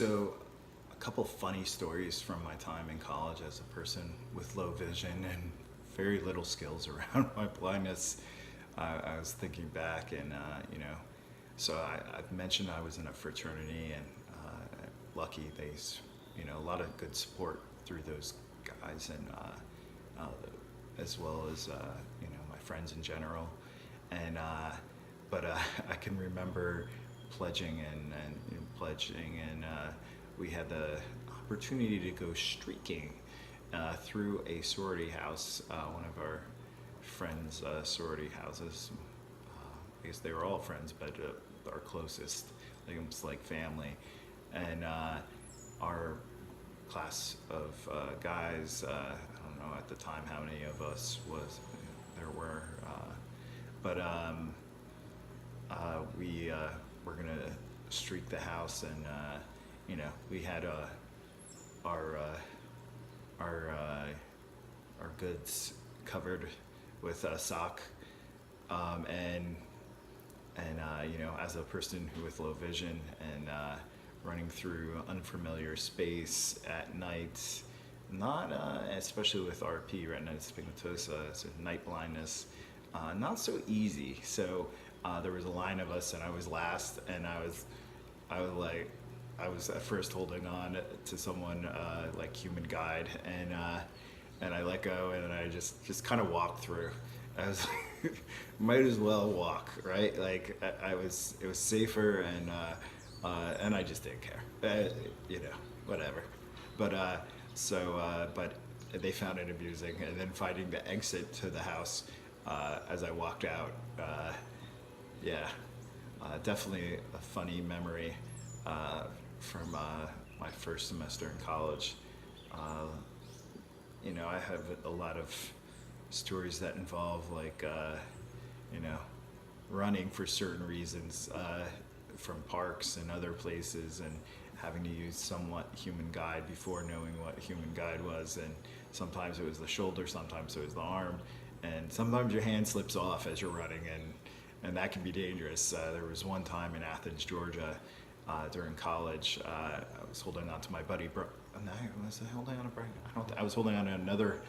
So, a couple funny stories from my time in college as a person with low vision and very little skills around my blindness. I was thinking back, and I've mentioned I was in a fraternity, and lucky a lot of good support through those guys, and as well as my friends in general, and but I can remember pledging, and we had the opportunity to go streaking through a sorority house, one of our friends' sorority houses. I guess they were all friends, but our closest, like it was like family, and our class of guys. I don't know at the time how many of us there were, but we were gonna streak the house, and we had our our our goods covered with sock, and as a person with low vision, and running through unfamiliar space at night, not especially with RP, retinitis pigmentosa, so night blindness, not so easy. So there was a line of us, and I was last, and I was at first holding on to someone like human guide, and I let go, and I just kind of walked through. I was like, might as well walk, right? Like it was safer, and I just didn't care, whatever. But they found it amusing, and then finding the exit to the house as I walked out. Yeah, definitely a funny memory from my first semester in college. I have a lot of stories that involve running for certain reasons from parks and other places, and having to use somewhat human guide before knowing what human guide was. And sometimes it was the shoulder, sometimes it was the arm, and sometimes your hand slips off as you're running, and that can be dangerous. There was one time in Athens, Georgia, during college. I was holding on to my buddy. Was I holding on to Brian? I was holding on to another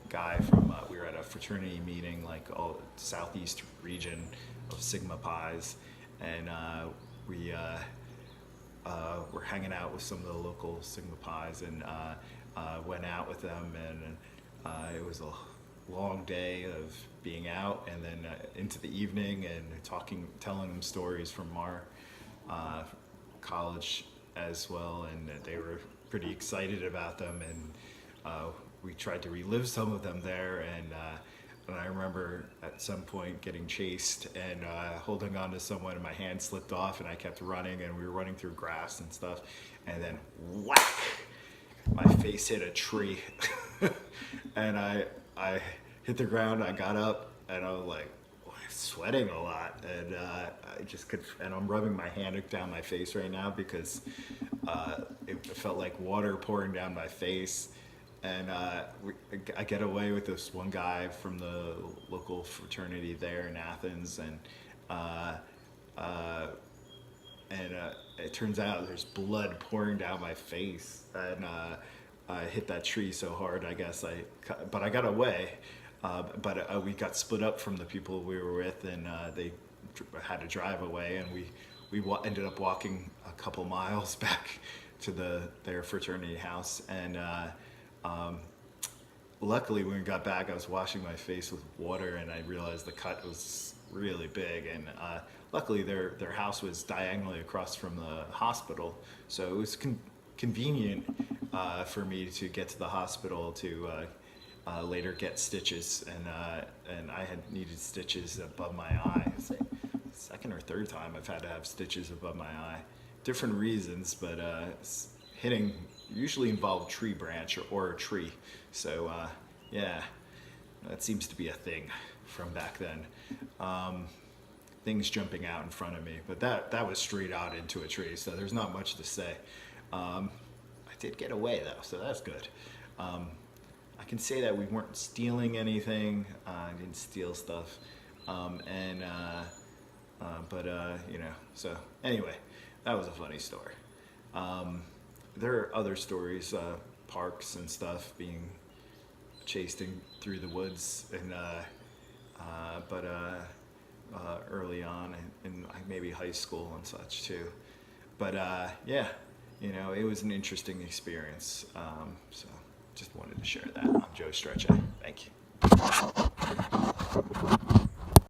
guy from. We were at a fraternity meeting, like all southeast region of Sigma Pi's, and we were hanging out with some of the local Sigma Pi's, and went out with them, and it was a long day of being out, and then into the evening, and telling them stories from our college as well, and they were pretty excited about them, and we tried to relive some of them there, and I remember at some point getting chased and holding on to someone, and my hand slipped off, and I kept running, and we were running through grass and stuff, and then whack, my face hit a tree, and I hit the ground. I got up, and I was like sweating a lot, and I just could, and I'm rubbing my hand down my face right now because it felt like water pouring down my face. And I get away with this one guy from the local fraternity there in Athens, and it turns out there's blood pouring down my face, and I hit that tree so hard, I guess but I got away. But we got split up from the people we were with, and they had to drive away, and we ended up walking a couple miles back to their fraternity house, and luckily when we got back, I was washing my face with water, and I realized the cut was really big, and luckily their house was diagonally across from the hospital, so it was convenient for me to get to the hospital to later get stitches, and I had needed stitches above my eye. It's like second or third time I've had to have stitches above my eye. Different reasons, but hitting usually involve tree branch or a tree. So yeah, that seems to be a thing from back then. Things jumping out in front of me, but that was straight out into a tree, so there's not much to say. I did get away though, so that's good. I can say that we weren't stealing anything. I didn't steal stuff, so anyway, that was a funny story. there are other stories, parks and stuff, being chased through the woods, and but early on in maybe high school and such too. But yeah, it was an interesting experience. So just wanted to share that. I'm Joe Strechay. Thank you.